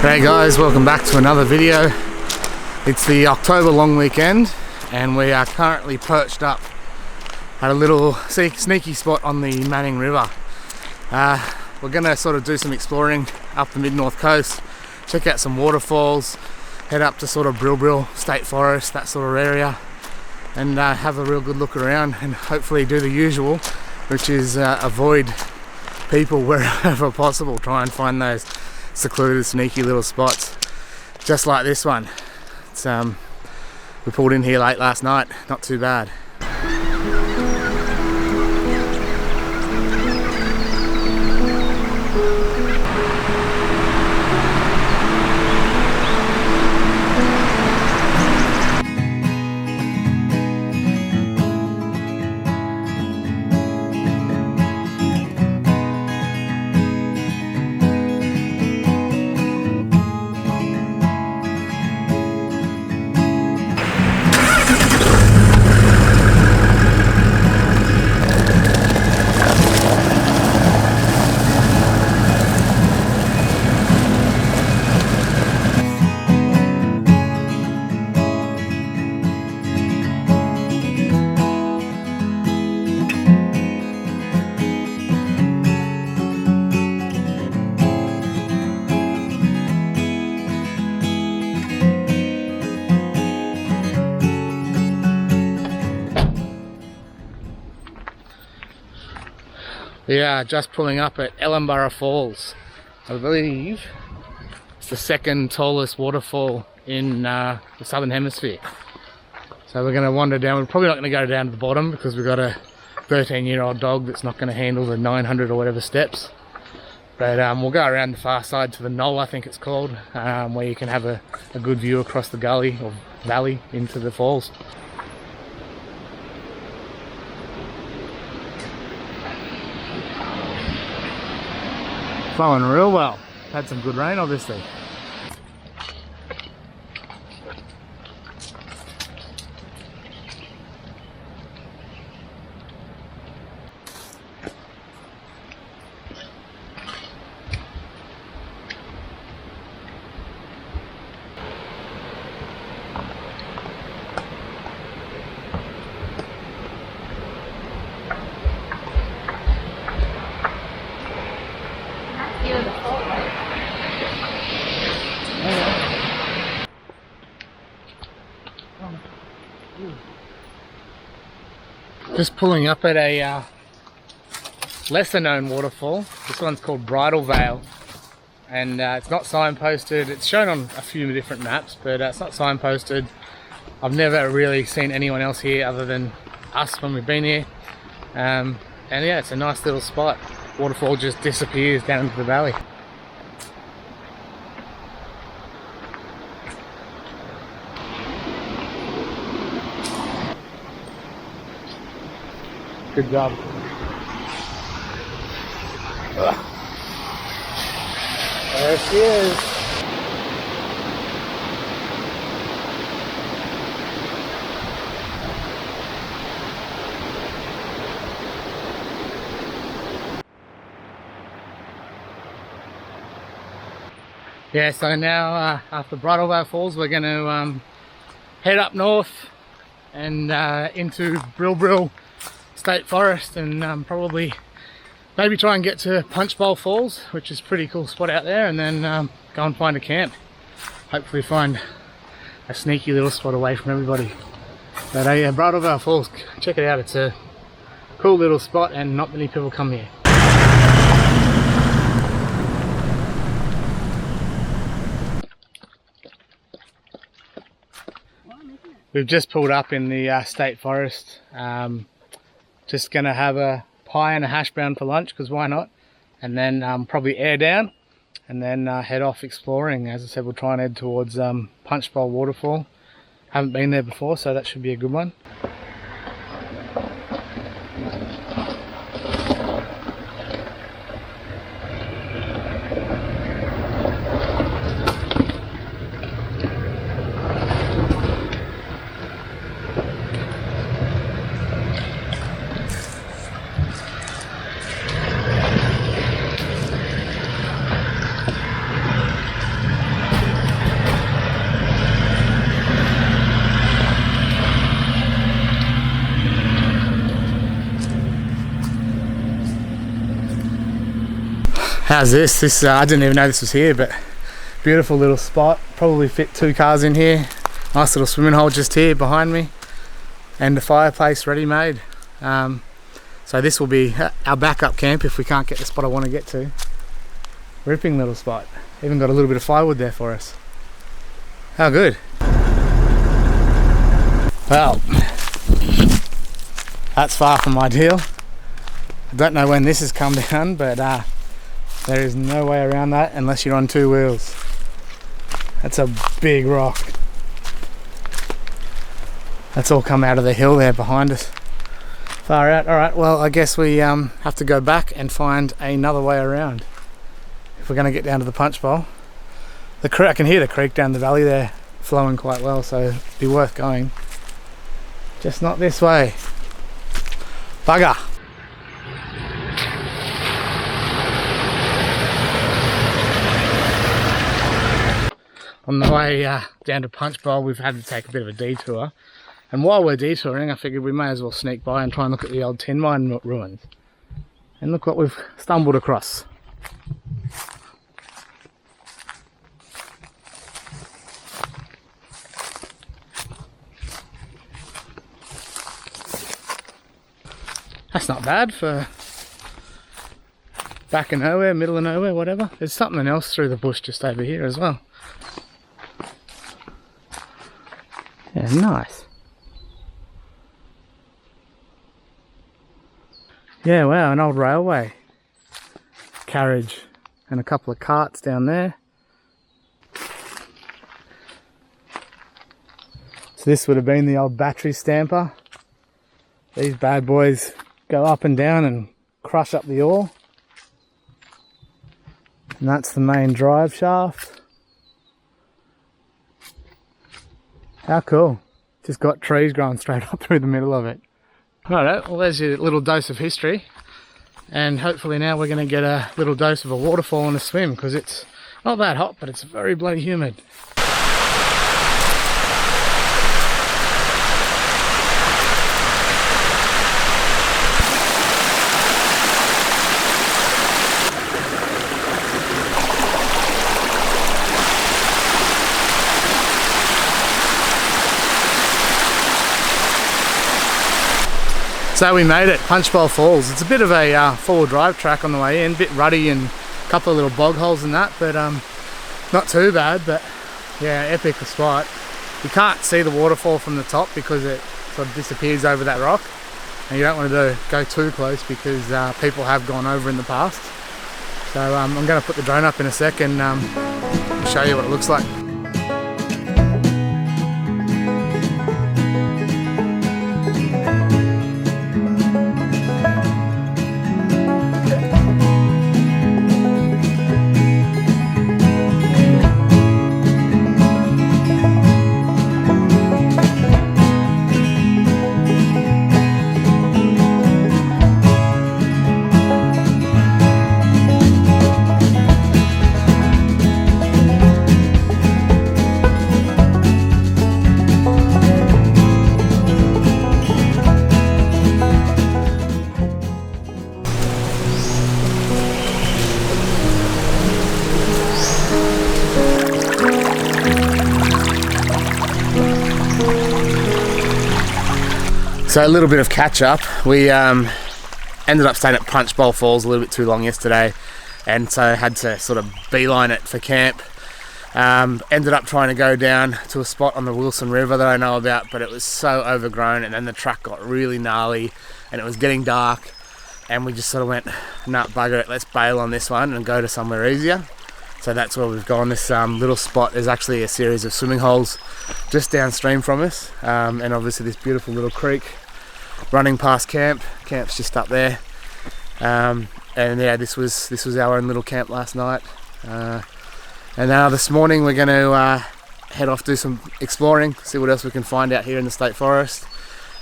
Hey guys, welcome back to another video. It's the October long weekend and we are currently perched up at a little sneaky spot on the Manning River. We're going to sort of do some exploring up the mid-north coast, check out some waterfalls, head up to sort of Brill State Forest, that sort of area, and have a real good look around and hopefully do the usual, which is avoid people wherever possible. Try and find those secluded, sneaky little spots, just like this one. It's we pulled in here late last night, not too bad. We are just pulling up at Waterfalls. I believe it's the second tallest waterfall in the southern hemisphere. So we're going to wander down. We're probably not going to go down to the bottom because we've got a 13-year-old dog that's not going to handle the 900 or whatever steps. But we'll go around the far side to the knoll, I think it's called, where you can have a good view across the gully or valley into the falls. Flowing real well. Had some good rain, obviously. Just pulling up at a lesser known waterfall. This one's called Bridal Veil, and it's not signposted. It's shown on a few different maps, but it's not signposted. I've never really seen anyone else here other than us when we've been here, and yeah, it's a nice little spot. Waterfall just disappears down into the valley. Good job. There she is. Yeah, so now after Bridal Veil Falls, we're going to head up north and into Brill State Forest, and probably maybe try and get to Punch Bowl Falls, which is a pretty cool spot out there, and then go and find a camp. Hopefully find a sneaky little spot away from everybody. But yeah, Bridal Veil Falls, check it out. It's a cool little spot and not many people come here. We've just pulled up in the State Forest. Just gonna have a pie and a hash brown for lunch, because why not? And then probably air down and then head off exploring. As I said, we'll try and head towards Punch Bowl Waterfall. Haven't been there before, so that should be a good one. How's this? I didn't even know this was here, but beautiful little spot. Probably fit 2 cars in here. Nice little swimming hole just here behind me, and the fireplace ready made. So this will be our backup camp if we can't get the spot I want to get to. Ripping little spot. Even got a little bit of firewood there for us. How good. Well, that's far from ideal. I don't know when this has come down, but there is no way around that unless you're on 2 wheels. That's a big rock. That's all come out of the hill there behind us. Far out. Alright, well I guess we have to go back and find another way around if we're going to get down to the punch bowl. I can hear the creek down the valley there flowing quite well, so it'd be worth going. Just not this way. Bugger! On the way down to Punch Bowl, we've had to take a bit of a detour, and while we're detouring I figured we may as well sneak by and try and look at the old tin mine ruins. And look what we've stumbled across. That's not bad for back of nowhere, middle of nowhere, whatever. There's something else through the bush just over here as well. Yeah, nice. Yeah, wow, an old railway carriage and a couple of carts down there. So this would have been the old battery stamper. These bad boys go up and down and crush up the ore. And that's the main drive shaft. How cool. Just got trees growing straight up through the middle of it. Alright, well there's your little dose of history. And hopefully now we're going to get a little dose of a waterfall and a swim, because it's not that hot, but it's very bloody humid. So we made it, Punch Bowl Falls. It's a bit of a 4-wheel drive track on the way in, a bit ruddy and a couple of little bog holes and that, but not too bad. But yeah, epic spot. You can't see the waterfall from the top because it sort of disappears over that rock, and you don't want to go too close because people have gone over in the past. So I'm going to put the drone up in a sec and show you what it looks like. So a little bit of catch up. We ended up staying at Punch Bowl Falls a little bit too long yesterday, and so had to sort of beeline it for camp. Ended up trying to go down to a spot on the Wilson River that I know about, but it was so overgrown, and then the track got really gnarly and it was getting dark, and we just sort of went, nah, bugger it, let's bail on this one and go to somewhere easier. So that's where we've gone. This little spot is actually a series of swimming holes just downstream from us, and obviously this beautiful little creek running past camp. Camp's just up there, and yeah, this was our own little camp last night, and now this morning we're going to head off, do some exploring, see what else we can find out here in the state forest,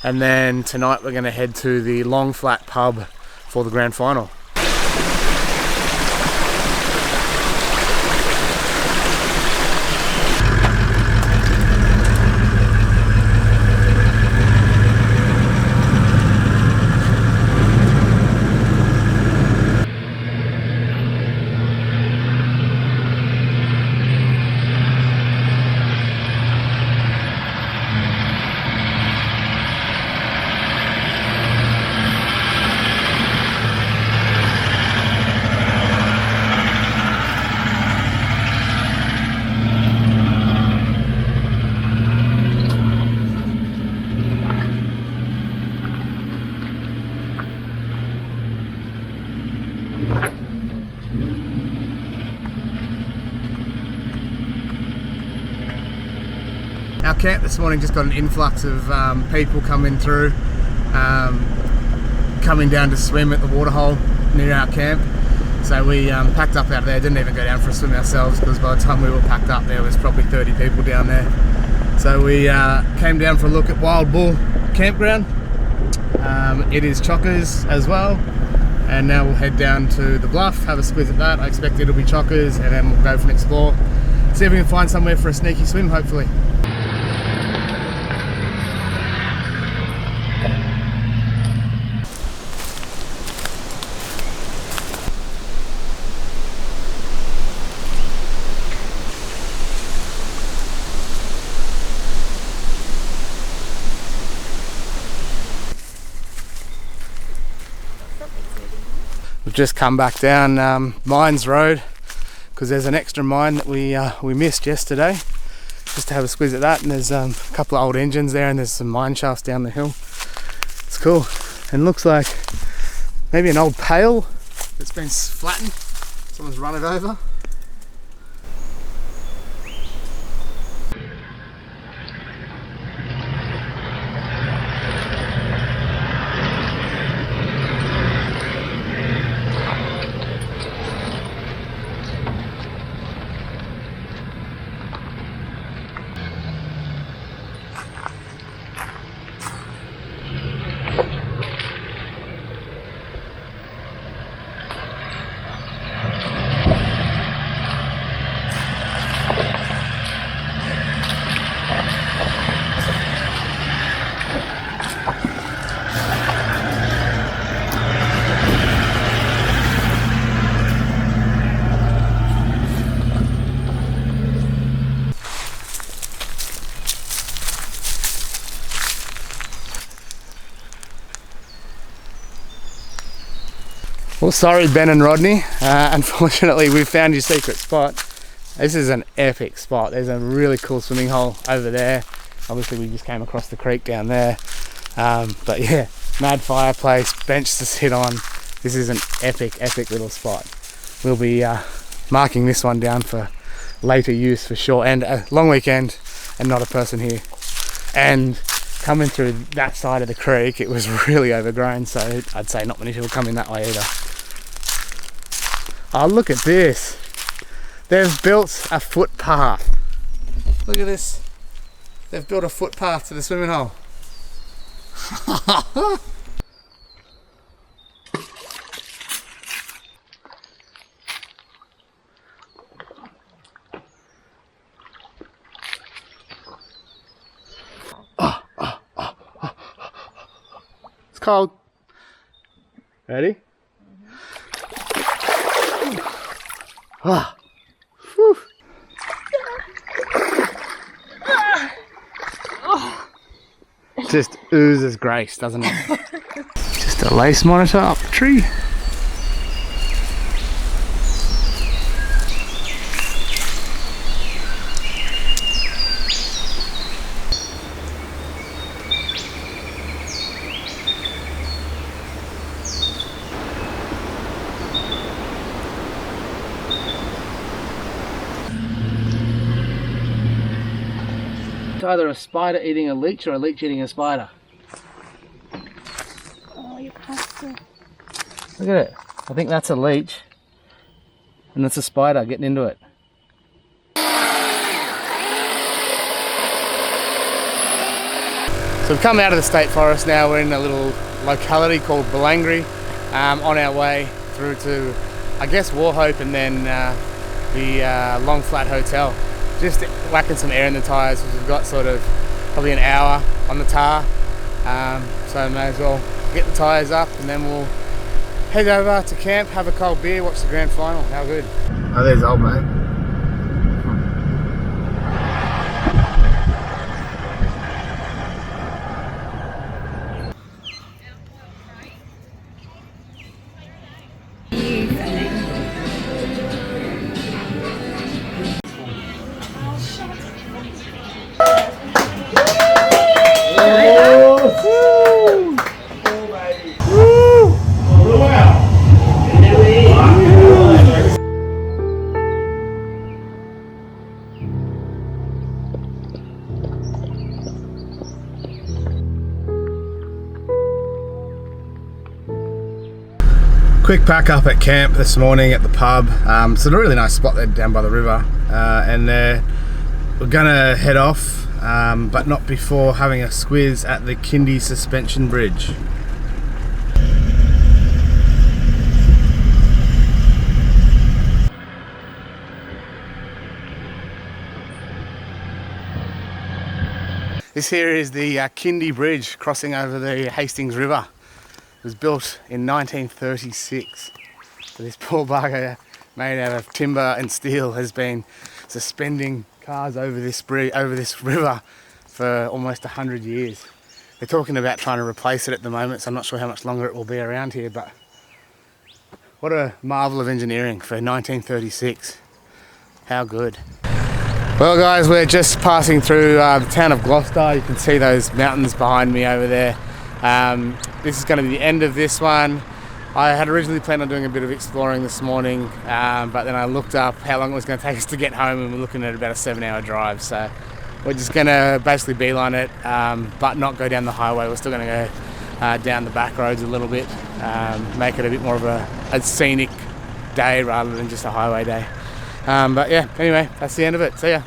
and then tonight we're going to head to the Long Flat pub for the grand final. Our camp this morning just got an influx of people coming through, coming down to swim at the waterhole near our camp. So we packed up out there, didn't even go down for a swim ourselves because by the time we were packed up there was probably 30 people down there. So we came down for a look at Wild Bull Campground. It is chockers as well, and now we'll head down to the bluff, have a squiz at that. I expect it'll be chockers, and then we'll go for an explore, see if we can find somewhere for a sneaky swim hopefully. We've just come back down Mines Road because there's an extra mine that we missed yesterday, just to have a squeeze at that. And there's a couple of old engines there, and there's some mine shafts down the hill. It's cool, and looks like maybe an old pail that's been flattened. Someone's run it over. Well, sorry Ben and Rodney, unfortunately we found your secret spot. This is an epic spot. There's a really cool swimming hole over there. Obviously we just came across the creek down there, but yeah, mad fireplace, bench to sit on. This is an epic little spot. We'll be marking this one down for later use for sure, and a long weekend and not a person here. And coming through that side of the creek, it was really overgrown, so I'd say not many people come in that way either. Oh, look at this. They've built a footpath. Look at this. They've built a footpath to the swimming hole. It's cold. Ready? Ah. Whew. Just oozes grace, doesn't it? Just a lace monitor up the tree. It's either a spider eating a leech or a leech eating a spider. Oh, you have to. Look at it. I think that's a leech. And that's a spider getting into it. So we've come out of the state forest now. We're in a little locality called Bellangry, on our way through to, I guess, Warhope and then the Long Flat Hotel. Just whacking some air in the tyres because we've got sort of probably an hour on the tar, so I may as well get the tyres up and then we'll head over to camp, have a cold beer, watch the grand final. How good. Oh, there's old mate. Quick pack up at camp this morning at the pub. It's a really nice spot there down by the river, and we're gonna head off, but not before having a squiz at the Kindy Suspension Bridge. This here is the Kindy Bridge crossing over the Hastings River. It was built in 1936. So this poor bugger, made out of timber and steel, has been suspending cars over this river for almost 100 years. They're talking about trying to replace it at the moment, so I'm not sure how much longer it will be around here, but what a marvel of engineering for 1936. How good. Well guys, we're just passing through the town of Gloucester. You can see those mountains behind me over there. This is going to be the end of this one. I had originally planned on doing a bit of exploring this morning, but then I looked up how long it was going to take us to get home, and we're looking at about a 7-hour drive. So we're just going to basically beeline it, but not go down the highway. We're still going to go down the back roads a little bit, make it a bit more of a scenic day rather than just a highway day. But yeah, anyway, that's the end of it. See ya.